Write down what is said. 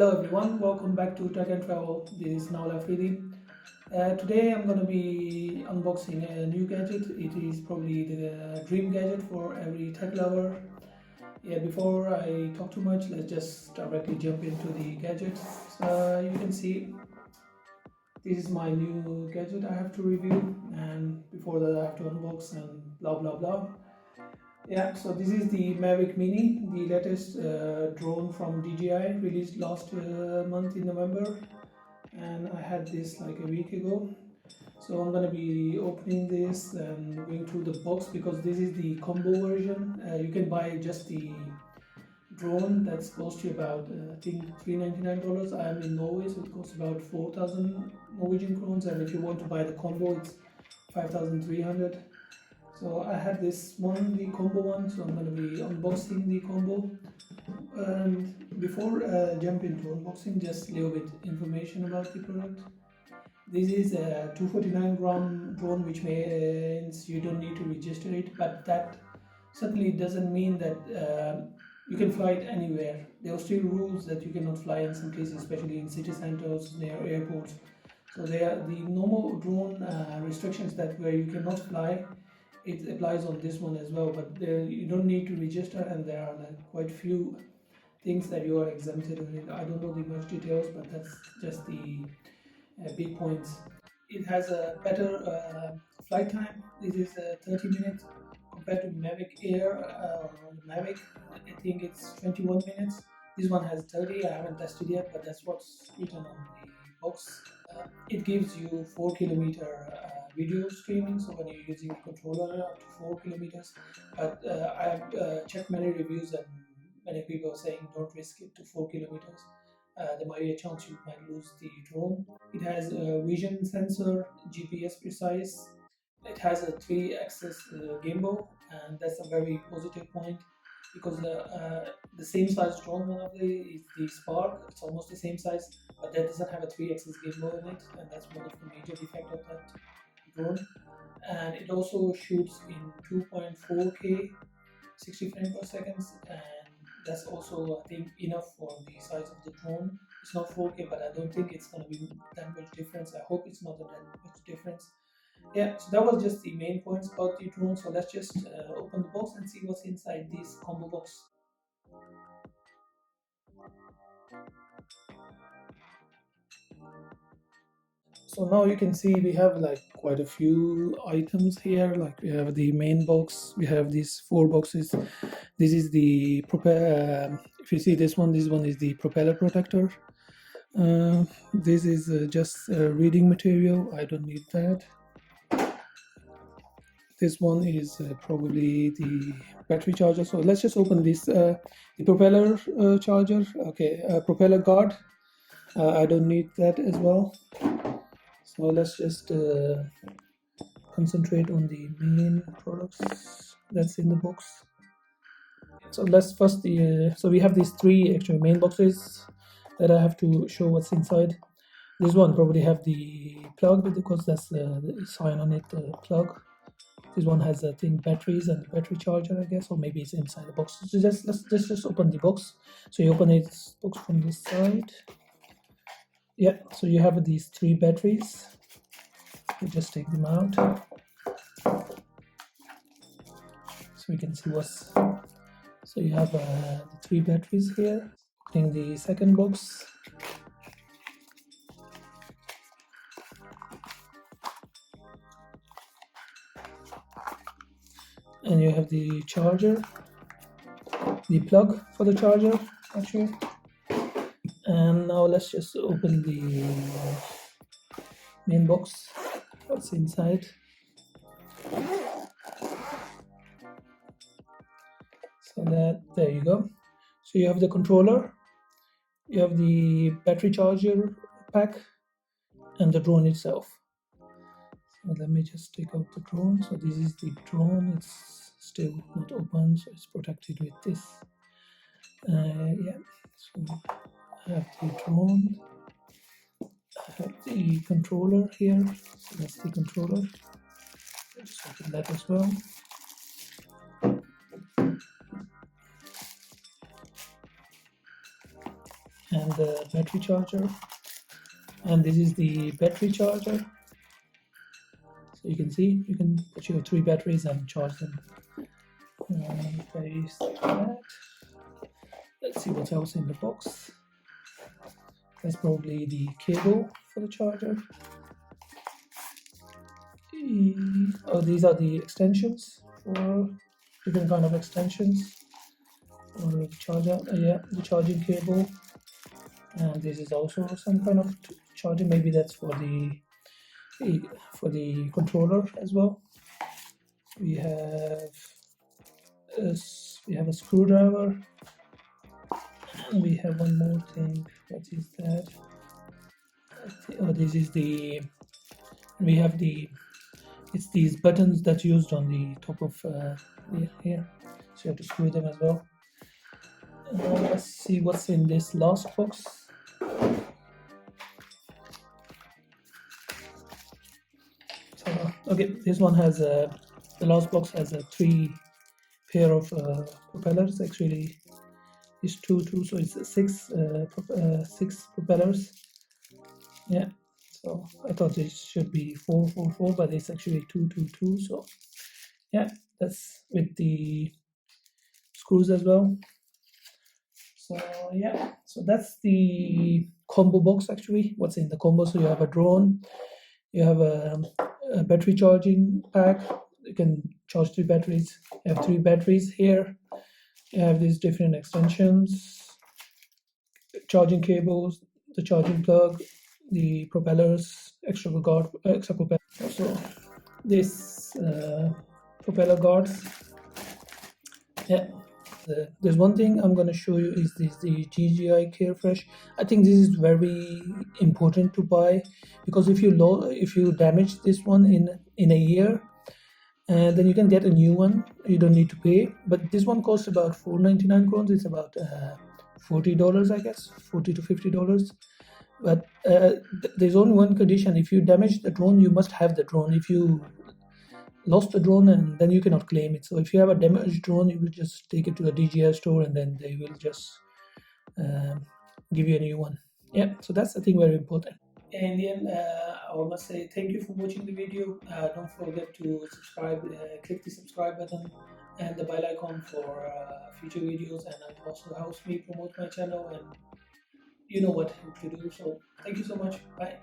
Hello everyone, welcome back to Tech and Travel. This is Naula Fridi. Today I'm going to be unboxing a new gadget. It is probably the dream gadget for every tech lover. Yeah, before I talk too much, let's just directly jump into the gadget. You can see this is my new gadget I have to review, and before that I have to unbox and blah blah blah. Yeah, so this is the Mavic Mini, the latest drone from DJI, released last month in November, and I had this like a week ago. So I'm gonna be opening this and going through the box because this is the combo version. You can buy just the drone, that's cost you about I think $399. I am in Norway, so it costs about 4,000 Norwegian crowns, and if you want to buy the combo, it's 5,300. So I had this one, the combo one, so I'm going to be unboxing the combo. And before I jump into unboxing, just a little bit information about the product. This is a 249-gram drone, which means you don't need to register it, but that certainly doesn't mean that you can fly it anywhere. There are still rules that you cannot fly in some places, especially in city centers, near airports. So there are the normal drone restrictions that where you cannot fly. It applies on this one as well, but you don't need to register, and there are like quite few things that you are exempted. I don't know the much details, but that's just the big points. It has a better flight time. This is 30 minutes compared to Mavic Air or Mavic. I think it's 21 minutes. This one has 30. I haven't tested yet, but that's what's written on the box. It gives you 4 kilometer video streaming, so when you're using the controller up to 4 kilometers. But I have checked many reviews, and many people are saying don't risk it to 4 kilometers. There might be a chance you might lose the drone. It has a vision sensor, GPS precise. It has a 3-axis gimbal, and that's a very positive point because the same size drone, one of the is the Spark. It's almost the same size, but that doesn't have a 3-axis gimbal in it, and that's one of the major defects of that drone. And it also shoots in 2.4K 60 frames per second, and that's also I think enough for the size of the drone. It's not 4K, but I don't think it's going to be that much difference. I hope it's not that much difference. Yeah, so that was just the main points about the drone. So let's just open the box and see what's inside this combo box. So now you can see we have like quite a few items here. Like we have the main box, we have these 4 boxes. This is the propeller. If you see this one is the propeller protector. This is just reading material. I don't need that. This one is probably the battery charger. So let's just open this. The propeller charger. Okay, propeller guard. I don't need that as well. So let's just concentrate on the main products that's in the box. So let's first so we have these 3 actual main boxes that I have to show what's inside. This one probably have the plug because that's the sign on it, plug. This one has I think batteries and battery charger, I guess, or maybe it's inside the box. So let's just open the box. So you open it box from this side. Yeah, so you have these 3 batteries. You just take them out so we can see what's. So you have the 3 batteries here. Opening the second box. And you have the charger, the plug for the charger actually. And now let's just open the main box. What's inside? So there you go. So you have the controller, you have the battery charger pack, and the drone itself. So let me just take out the drone. So this is the drone. It's still not open, so it's protected with this. Yeah. So I have the drone. I have the controller here. So that's the controller. Just open that as well. And the battery charger, and this is the battery charger. So you can see you can put your 3 batteries and charge them. Paste that. Let's see what else in the box. That's probably the cable for the charger. Oh, these are the extensions for different kind of extensions for the charger. Yeah, the charging cable, and this is also some kind of charging. Maybe that's for the controller as well. We have a screwdriver. We have one more thing. What is that? Oh, this is the. We have it's these buttons that's used on the top of here, so you have to screw them as well. Let's see what's in this last box. So, okay, this one has the last box has 3 pair of propellers. Actually, it's two, so it's 6 propellers. Yeah. So I thought it should be 4, 4, 4, but it's actually 2, 2, 2. So yeah, that's with the screws as well. So yeah, so that's the combo box actually. What's in the combo? So you have a drone, you have a battery charging pack. You can charge 3 batteries. You have 3 batteries here. You have these different extensions, charging cables, the charging plug, the propellers, extra propeller. So this propeller guards. Yeah. There's one thing I'm going to show you is the DJI Carefresh. I think this is very important to buy, because if you damage this one in a year, then you can get a new one. You don't need to pay. But this one costs about 499 crowns. It's about $40, I guess, $40 to $50. But there's only one condition: if you damage the drone, you must have the drone. If you lost the drone, and then you cannot claim it. So if you have a damaged drone, you will just take it to the DJI store, and then they will just give you a new one. Yeah, so that's I think very important. In the end, I must say thank you for watching the video. Don't forget to subscribe. Click the subscribe button and the bell icon for future videos, and it also helps me promote my channel, and you know what to do. So thank you so much. Bye.